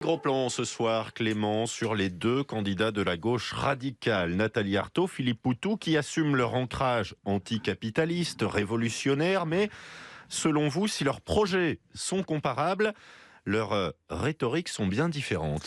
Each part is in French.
Gros plan ce soir, Clément, sur les deux candidats de la gauche radicale, Nathalie Arthaud, Philippe Poutou, qui assument leur ancrage anticapitaliste, révolutionnaire, mais selon vous, si leurs projets sont comparables, leurs rhétoriques sont bien différentes.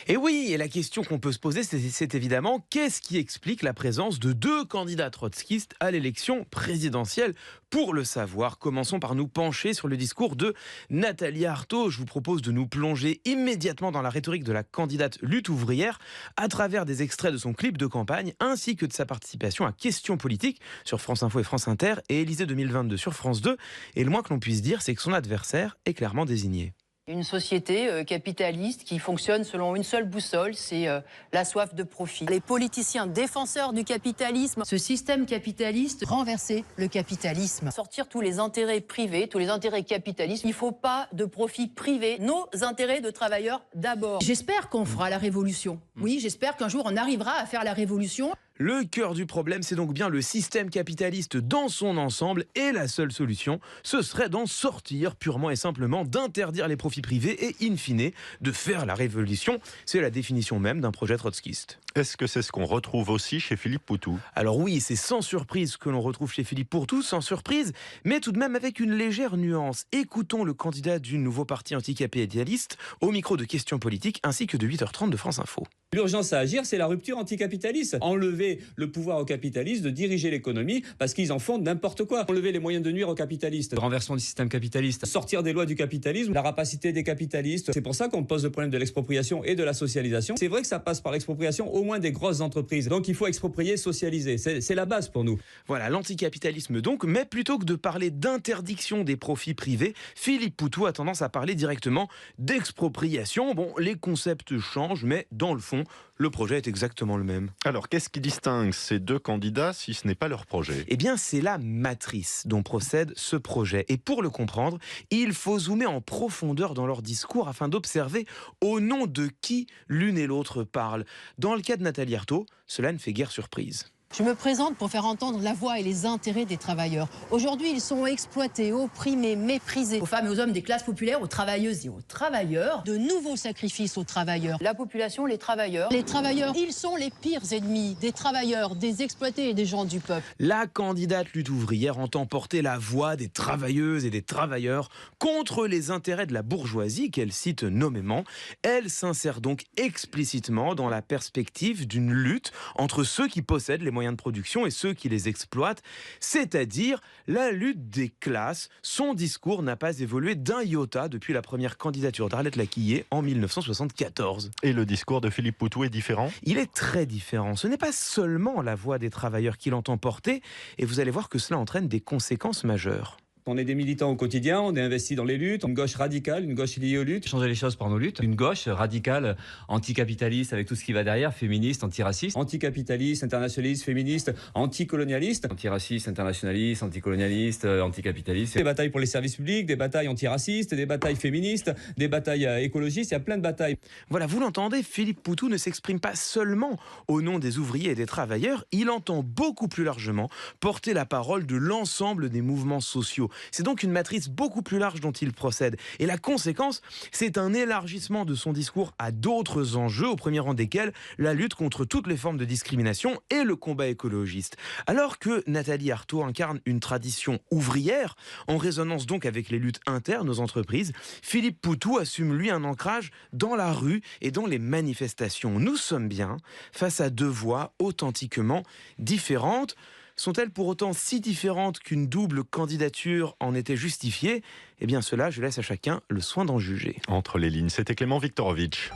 Et oui, et la question qu'on peut se poser, c'est évidemment qu'est-ce qui explique la présence de deux candidats trotskistes à l'élection présidentielle? Pour le savoir, commençons par nous pencher sur le discours de Nathalie Arthaud. Je vous propose de nous plonger immédiatement dans la rhétorique de la candidate lutte ouvrière à travers des extraits de son clip de campagne ainsi que de sa participation à Questions politiques sur France Info et France Inter et Élysée 2022 sur France 2. Et le moins que l'on puisse dire, c'est que son adversaire est clairement désigné. Une société capitaliste qui fonctionne selon une seule boussole, c'est la soif de profit. Les politiciens défenseurs du capitalisme, ce système capitaliste, renverser le capitalisme, sortir tous les intérêts privés, tous les intérêts capitalistes. Il ne faut pas de profit privé, nos intérêts de travailleurs d'abord. J'espère qu'on fera la révolution. Oui, j'espère qu'un jour on arrivera à faire la révolution. Le cœur du problème, c'est donc bien le système capitaliste dans son ensemble et la seule solution, ce serait d'en sortir purement et simplement, d'interdire les profits privés et, in fine, de faire la révolution. C'est la définition même d'un projet trotskiste. Est-ce que c'est ce qu'on retrouve aussi chez Philippe Poutou? Alors oui, c'est sans surprise que l'on retrouve chez Philippe Poutou, sans surprise, mais tout de même avec une légère nuance. Écoutons le candidat du nouveau parti anticapitaliste au micro de Questions politiques ainsi que de 8h30 de France Info. L'urgence à agir, c'est la rupture anticapitaliste. Enlever le pouvoir aux capitalistes de diriger l'économie parce qu'ils en font n'importe quoi. Enlever les moyens de nuire aux capitalistes. Renversement du système capitaliste. Sortir des lois du capitalisme, la rapacité des capitalistes. C'est pour ça qu'on pose le problème de l'expropriation et de la socialisation. C'est vrai que ça passe par l'expropriation au moins des grosses entreprises. Donc il faut exproprier, socialiser. C'est la base pour nous. Voilà, l'anticapitalisme donc, mais plutôt que de parler d'interdiction des profits privés, Philippe Poutou a tendance à parler directement d'expropriation. Bon, les concepts changent, mais dans le fond, le projet est exactement le même. Alors, qu'est-ce qui distingue ces deux candidats si ce n'est pas leur projet? Eh bien, c'est la matrice dont procède ce projet. Et pour le comprendre, il faut zoomer en profondeur dans leur discours afin d'observer au nom de qui l'une et l'autre parlent. Dans le cas de Nathalie Arthaud, cela ne fait guère surprise. Je me présente pour faire entendre la voix et les intérêts des travailleurs. Aujourd'hui, ils sont exploités, opprimés, méprisés. Aux femmes et aux hommes des classes populaires, aux travailleuses et aux travailleurs. De nouveaux sacrifices aux travailleurs. La population, les travailleurs. Les travailleurs, ils sont les pires ennemis des travailleurs, des exploités et des gens du peuple. La candidate lutte ouvrière entend porter la voix des travailleuses et des travailleurs contre les intérêts de la bourgeoisie qu'elle cite nommément. Elle s'insère donc explicitement dans la perspective d'une lutte entre ceux qui possèdent les moyens de production et ceux qui les exploitent, c'est-à-dire la lutte des classes. Son discours n'a pas évolué d'un iota depuis la première candidature d'Arlette Laquillé en 1974. Et le discours de Philippe Poutou est différent? Il est très différent. Ce n'est pas seulement la voix des travailleurs qu'il entend porter, et vous allez voir que cela entraîne des conséquences majeures. On est des militants au quotidien, on est investis dans les luttes, une gauche radicale, une gauche liée aux luttes. Changer les choses par nos luttes. Une gauche radicale, anticapitaliste avec tout ce qui va derrière, féministe, antiraciste. Anticapitaliste, internationaliste, féministe, anticolonialiste. Antiraciste, internationaliste, anticolonialiste, anticapitaliste. Des batailles pour les services publics, des batailles antiracistes, des batailles féministes, des batailles écologistes, il y a plein de batailles. Voilà, vous l'entendez, Philippe Poutou ne s'exprime pas seulement au nom des ouvriers et des travailleurs, il entend beaucoup plus largement porter la parole de l'ensemble des mouvements sociaux. C'est donc une matrice beaucoup plus large dont il procède. Et la conséquence, c'est un élargissement de son discours à d'autres enjeux, au premier rang desquels la lutte contre toutes les formes de discrimination et le combat écologiste. Alors que Nathalie Arthaud incarne une tradition ouvrière, en résonance donc avec les luttes internes aux entreprises, Philippe Poutou assume lui un ancrage dans la rue et dans les manifestations. Nous sommes bien face à deux voix authentiquement différentes. Sont-elles pour autant si différentes qu'une double candidature en était justifiée? Eh bien cela, je laisse à chacun le soin d'en juger. Entre les lignes, c'était Clément Viktorovitch.